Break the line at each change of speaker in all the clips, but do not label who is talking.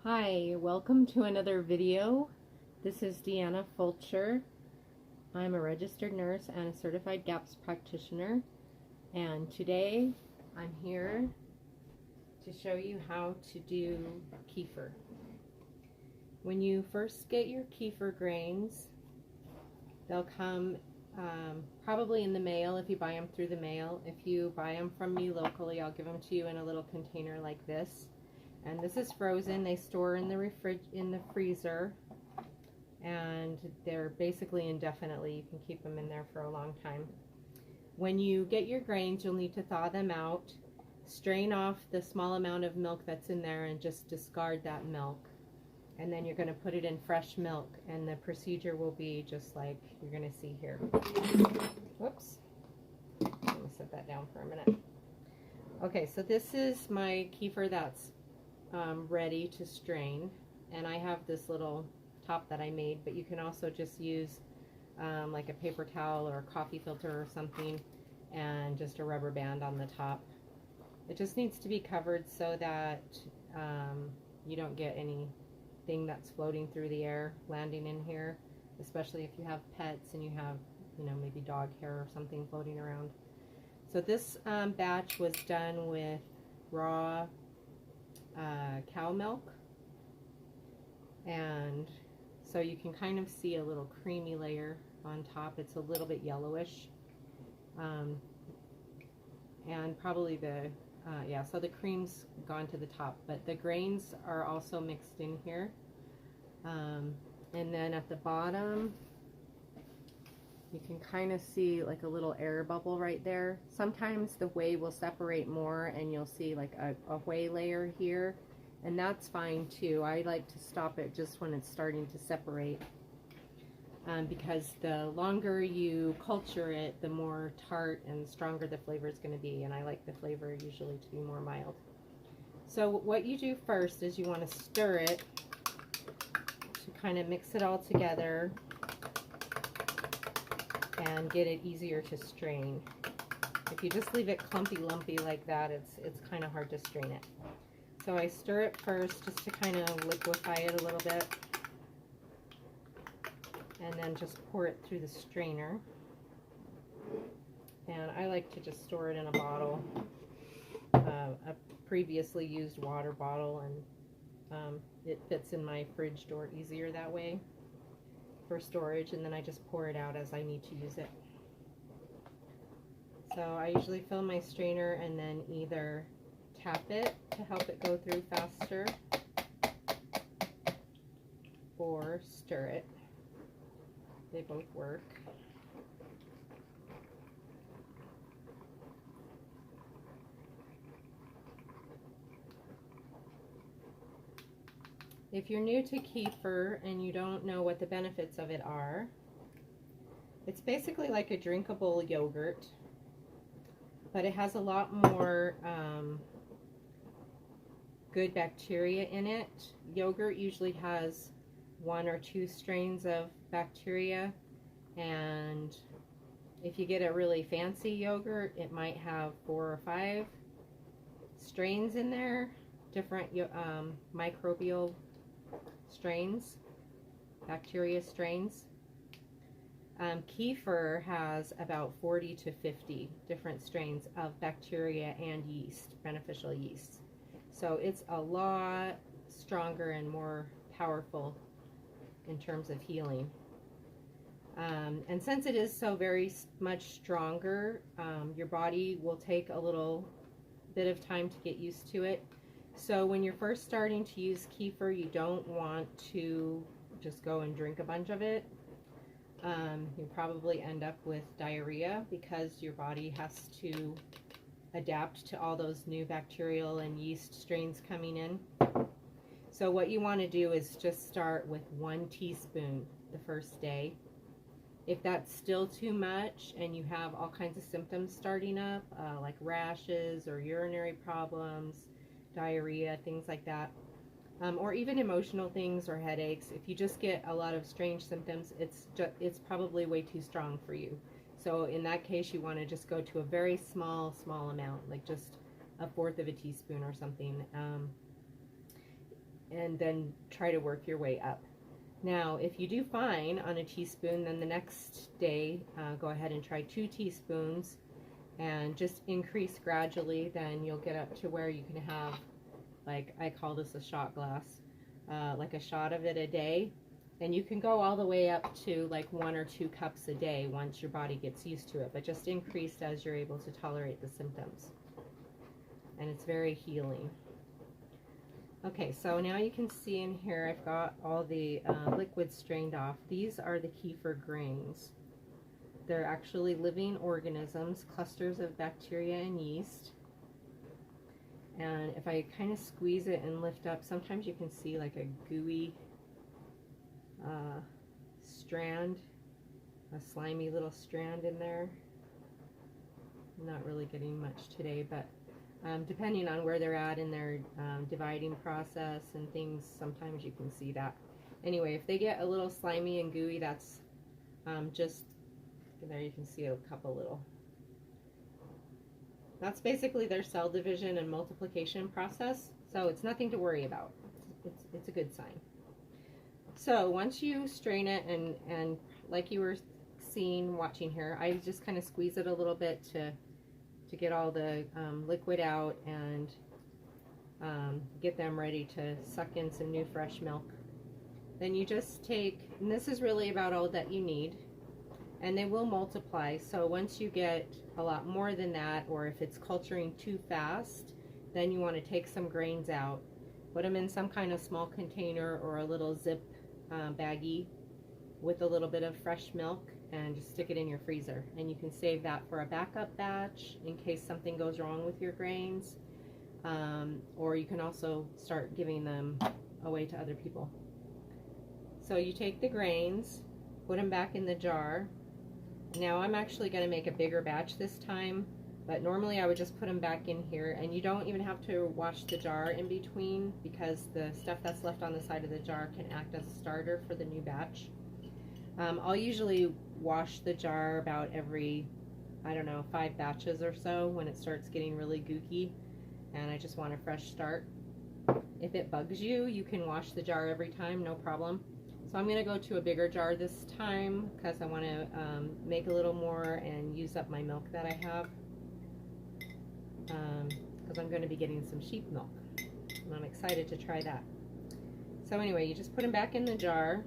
Hi, welcome to another video. This is Deanna Fulcher. I'm a registered nurse and a certified GAPS practitioner, and today I'm here to show you how to do kefir. When you first get your kefir grains, they'll come probably in the mail if you buy them through the mail. If you buy them from me locally, I'll give them to you in a little container like this. And this is frozen. They store in the freezer, and they're basically indefinitely. You can keep them in there for a long time. When you get your grains, you'll need to thaw them out, strain off the small amount of milk that's in there, and just discard that milk. And then you're going to put it in fresh milk, and the procedure will be just like you're going to see here. Whoops. Let me set that down for a minute. Okay, so this is my kefir that's ready to strain, and I have this little top that I made, but you can also just use like a paper towel or a coffee filter or something, and just a rubber band on the top. It just needs to be covered so that you don't get anything that's floating through the air landing in here, especially if you have pets and you have, maybe dog hair or something floating around. So this batch was done with raw cow milk, and so you can kind of see a little creamy layer on top. It's a little bit yellowish, and probably so the cream's gone to the top, but the grains are also mixed in here, and then at the bottom you can kind of see like a little air bubble right there. Sometimes the whey will separate more and you'll see like a whey layer here, and that's fine too. I like to stop it just when it's starting to separate, because the longer you culture it, the more tart and stronger the flavor is going to be, and I like the flavor usually to be more mild. So what you do first is you want to stir it to kind of mix it all together and get it easier to strain. If you just leave it clumpy lumpy like that, it's kind of hard to strain it. So I stir it first just to kind of liquefy it a little bit, and then just pour it through the strainer. And I like to just store it in a bottle, a previously used water bottle, and it fits in my fridge door easier that way for storage, and then I just pour it out as I need to use it. So I usually fill my strainer and then either tap it to help it go through faster or stir it. They both work. If you're new to kefir and you don't know what the benefits of it are, it's basically like a drinkable yogurt, but it has a lot more good bacteria in it. Yogurt usually has 1 or 2 strains of bacteria, and if you get a really fancy yogurt, it might have 4 or 5 strains in there, different microbial strains, bacteria strains. Kefir has about 40 to 50 different strains of bacteria and yeast, beneficial yeast. So it's a lot stronger and more powerful in terms of healing. And since it is so very much stronger, your body will take a little bit of time to get used to it. So when you're first starting to use kefir, you don't want to just go and drink a bunch of it. You'll probably end up with diarrhea because your body has to adapt to all those new bacterial and yeast strains coming in. So what you want to do is just start with 1 teaspoon the first day. If that's still too much and you have all kinds of symptoms starting up, like rashes or urinary problems, diarrhea, things like that, or even emotional things or headaches, if you just get a lot of strange symptoms, it's probably way too strong for you. So in that case, you want to just go to a very small amount, like just 1/4 of a teaspoon or something. and then try to work your way up. Now, if you do fine on a teaspoon, then the next day, go ahead and try 2 teaspoons and just increase gradually. Then you'll get up to where you can have, like, I call this a shot glass, like a shot of it a day. And you can go all the way up to like 1 or 2 cups a day once your body gets used to it, but just increase as you're able to tolerate the symptoms. And it's very healing. Okay, so now you can see in here I've got all the liquid strained off. These are the kefir grains. They're actually living organisms, clusters of bacteria and yeast. And if I kind of squeeze it and lift up, sometimes you can see like a gooey strand, a slimy little strand in there. I'm not really getting much today, but depending on where they're at in their dividing process and things, sometimes you can see that. Anyway, if they get a little slimy and gooey, that's just, there you can see a couple little. That's basically their cell division and multiplication process, so it's nothing to worry about. It's a good sign. So once you strain it, and like you were seeing, watching here, I just kind of squeeze it a little bit to get all the liquid out and get them ready to suck in some new fresh milk. Then you just take, and this is really about all that you need, and they will multiply. So once you get a lot more than that, or if it's culturing too fast, then you want to take some grains out, put them in some kind of small container or a little zip baggie with a little bit of fresh milk, and just stick it in your freezer. And you can save that for a backup batch in case something goes wrong with your grains, or you can also start giving them away to other people. So you take the grains, put them back in the jar. Now I'm actually going to make a bigger batch this time, but normally I would just put them back in here, and you don't even have to wash the jar in between, because the stuff that's left on the side of the jar can act as a starter for the new batch. I'll usually wash the jar about every, I don't know, 5 batches or so when it starts getting really gooky and I just want a fresh start. If it bugs you, you can wash the jar every time, no problem. So I'm going to go to a bigger jar this time because I want to make a little more and use up my milk that I have, because I'm going to be getting some sheep milk and I'm excited to try that. So anyway, you just put them back in the jar.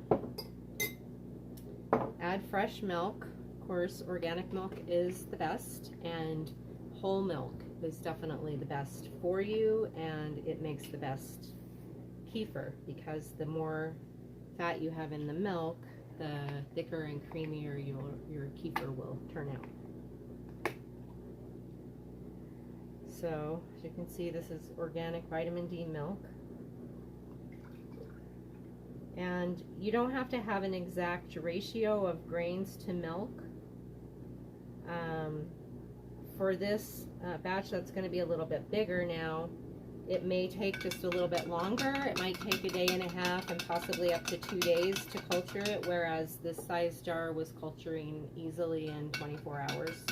Add fresh milk. Of course, organic milk is the best, and whole milk is definitely the best for you, and it makes the best kefir, because the more fat you have in the milk, the thicker and creamier your kefir will turn out. So, as you can see, this is organic vitamin D milk. And you don't have to have an exact ratio of grains to milk. For this batch that's going to be a little bit bigger now, it may take just a little bit longer. It might take a day and a half and possibly up to 2 days to culture it, whereas this size jar was culturing easily in 24 hours.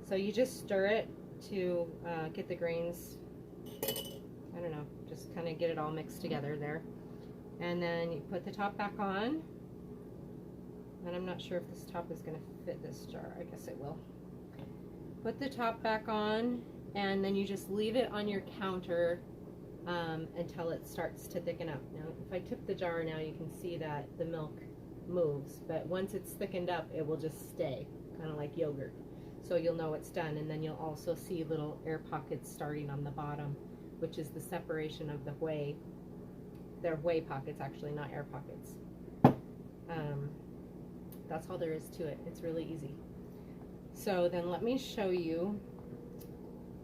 So you just stir it to get the grains, I don't know, just kind of get it all mixed together there. And then you put the top back on. And I'm not sure if this top is going to fit this jar. I guess it will. Put the top back on, and then you just leave it on your counter until it starts to thicken up. Now, if I tip the jar now, you can see that the milk moves. But once it's thickened up, it will just stay, kind of like yogurt. So you'll know it's done, and then you'll also see little air pockets starting on the bottom, which is the separation of the whey. They're whey pockets, actually, not air pockets. That's all there is to it. It's really easy. So then let me show you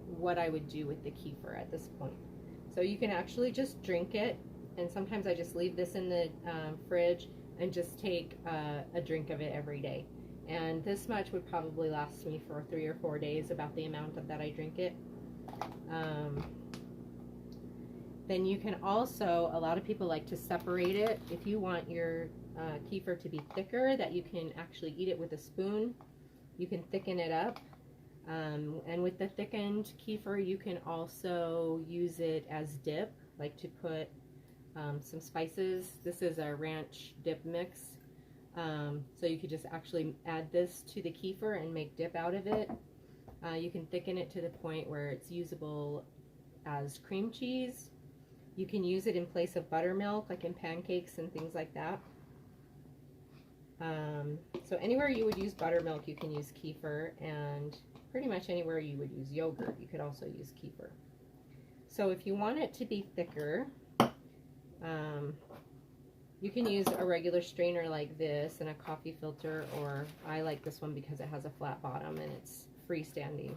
what I would do with the kefir at this point. So you can actually just drink it, and sometimes I just leave this in the fridge and just take a drink of it every day. And this much would probably last me for 3 or 4 days, about the amount that I drink it. Then you can also, a lot of people like to separate it. If you want your kefir to be thicker, that you can actually eat it with a spoon, you can thicken it up. And with the thickened kefir, you can also use it as dip, like to put some spices. This is a ranch dip mix. So you could just actually add this to the kefir and make dip out of it. You can thicken it to the point where it's usable as cream cheese. You can use it in place of buttermilk, like in pancakes and things like that. So anywhere you would use buttermilk, you can use kefir, and pretty much anywhere you would use yogurt, you could also use kefir. So if you want it to be thicker, you can use a regular strainer like this and a coffee filter, or I like this one because it has a flat bottom and it's freestanding.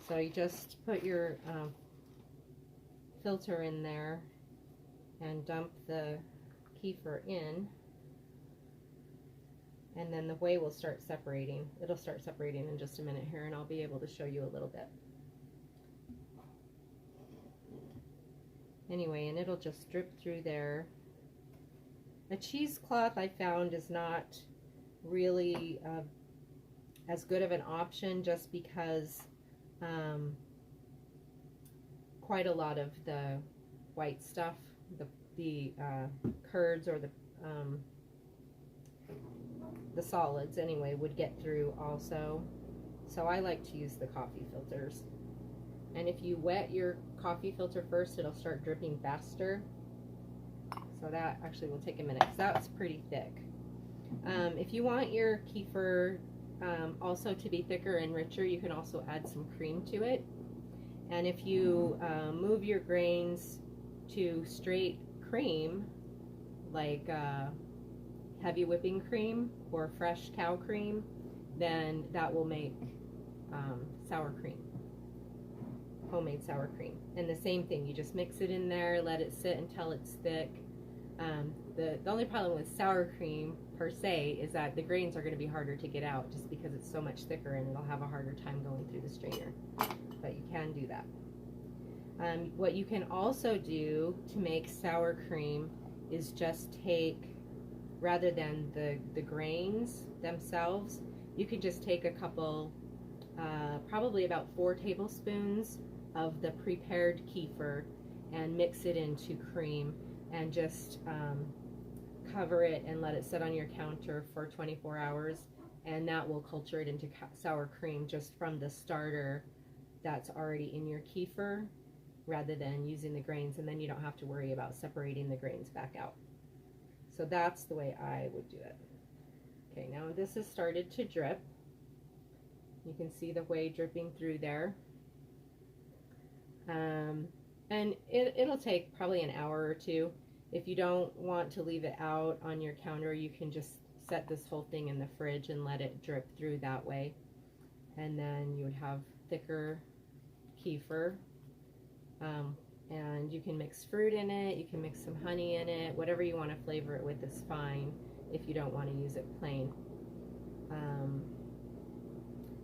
So you just put your filter in there and dump the kefir in, and then the whey will start separating. It'll start separating in just a minute here, and I'll be able to show you a little bit. Anyway, and it'll just drip through there. A cheesecloth, I found, is not really as good of an option, just because quite a lot of the white stuff, the curds or the solids anyway, would get through also. So I like to use the coffee filters. And if you wet your coffee filter first, it'll start dripping faster. So that actually will take a minute, because that's pretty thick. If you want your kefir also to be thicker and richer, you can also add some cream to it. And if you move your grains to straight cream, like heavy whipping cream or fresh cow cream, then that will make sour cream, homemade sour cream. And the same thing, you just mix it in there, let it sit until it's thick. The only problem with sour cream per se is that the grains are going to be harder to get out, just because it's so much thicker and it'll have a harder time going through the strainer. But you can do that. What you can also do to make sour cream is just take, rather than the grains themselves, you could just take a couple, probably about 4 tablespoons of the prepared kefir and mix it into cream, and just cover it and let it sit on your counter for 24 hours, and that will culture it into sour cream just from the starter that's already in your kefir, rather than using the grains, and then you don't have to worry about separating the grains back out. So that's the way I would do it. Okay, now this has started to drip. You can see the whey dripping through there. And it'll take probably an hour or two. If you don't want to leave it out on your counter, you can just set this whole thing in the fridge and let it drip through that way. And then you would have thicker kefir. And you can mix fruit in it, you can mix some honey in it, whatever you want to flavor it with is fine if you don't want to use it plain.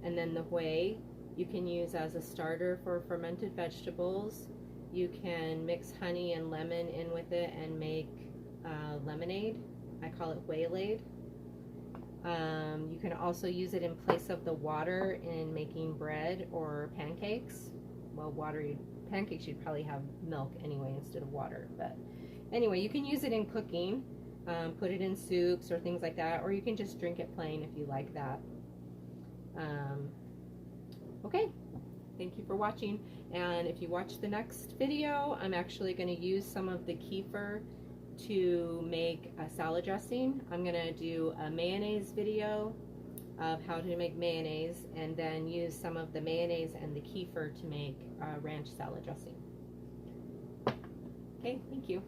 And then the whey you can use as a starter for fermented vegetables. You can mix honey and lemon in with it and make lemonade. I call it whey-lade. You can also use it in place of the water in making bread or pancakes. Well, pancakes you'd probably have milk anyway instead of water, but anyway, you can use it in cooking, put it in soups or things like that, or you can just drink it plain if you like that. Okay, thank you for watching, and if you watch the next video, I'm actually going to use some of the kefir to make a salad dressing. I'm going to do a mayonnaise video of how to make mayonnaise, and then use some of the mayonnaise and the kefir to make ranch salad dressing. Okay, thank you.